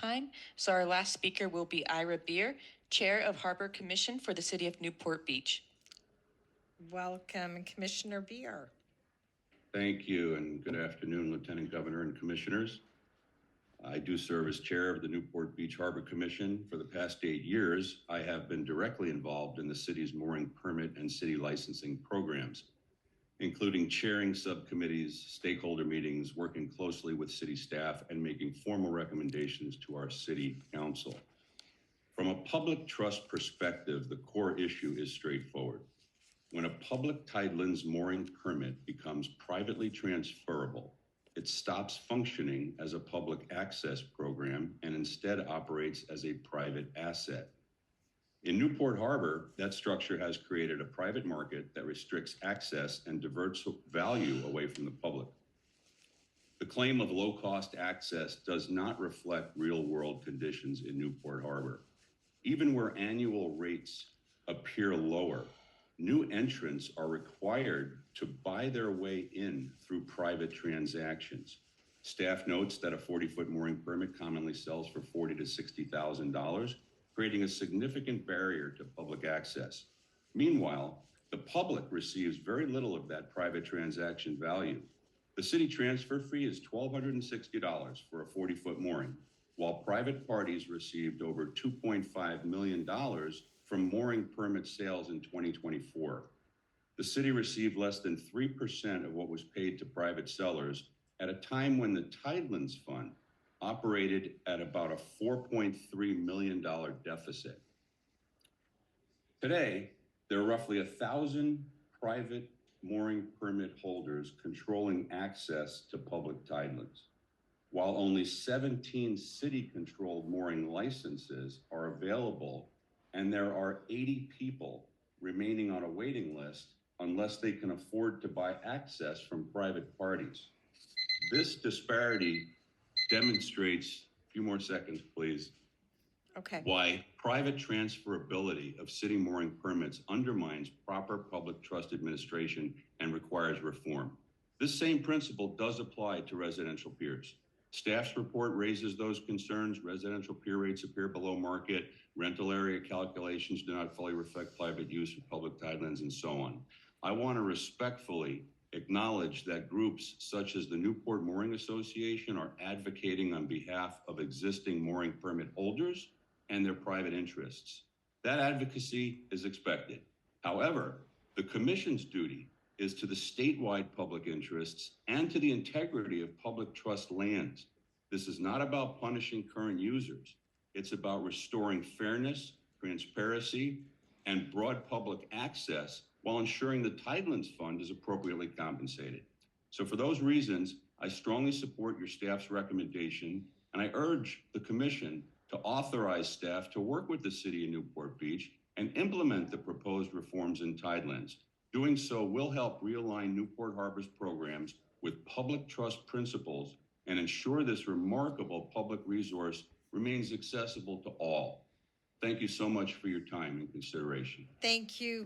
time. So our last speaker will be Ira Beer, Chair of Harbor Commission for the City of Newport Beach. Welcome, Commissioner Beer. Thank you, and good afternoon, Lieutenant Governor and Commissioners. I do serve as chair of the Newport Beach Harbor Commission. For the past 8 years, I have been directly involved in the city's mooring permit and city licensing programs, including chairing subcommittees, stakeholder meetings, working closely with city staff, and making formal recommendations to our city council. From a public trust perspective, the core issue is straightforward. When a public tidelands mooring permit becomes privately transferable, it stops functioning as a public access program and instead operates as a private asset. In Newport Harbor, that structure has created a private market that restricts access and diverts value away from the public. The claim of low-cost access does not reflect real-world conditions in Newport Harbor. Even where annual rates appear lower, new entrants are required to buy their way in through private transactions. Staff notes that a 40-foot mooring permit commonly sells for $40,000 to $60,000, creating a significant barrier to public access. Meanwhile, the public receives very little of that private transaction value. The city transfer fee is $1,260 for a 40-foot mooring, while private parties received over $2.5 million from mooring permit sales in 2024. The city received less than 3% of what was paid to private sellers at a time when the Tidelands Fund operated at about a $4.3 million deficit. Today, there are roughly 1,000 private mooring permit holders controlling access to public tidelands, while only 17 city-controlled mooring licenses are available, and there are 80 people remaining on a waiting list unless they can afford to buy access from private parties. This disparity demonstrates, a few more seconds, please, why private transferability of city mooring permits undermines proper public trust administration and requires reform. This same principle does apply to residential piers. Staff's report raises those concerns. Residential pier rates appear below market. Rental area calculations do not fully reflect private use for public tidelands, and so on. I want to respectfully acknowledge that groups such as the Newport Mooring Association are advocating on behalf of existing mooring permit holders and their private interests. That advocacy is expected. However, the Commission's duty is to the statewide public interests and to the integrity of public trust lands. This is not about punishing current users. It's about restoring fairness, transparency, and broad public access while ensuring the Tidelands Fund is appropriately compensated. So for those reasons, I strongly support your staff's recommendation, and I urge the Commission to authorize staff to work with the City of Newport Beach and implement the proposed reforms in Tidelands. Doing so will help realign Newport Harbor's programs with public trust principles and ensure this remarkable public resource remains accessible to all. Thank you so much for your time and consideration. Thank you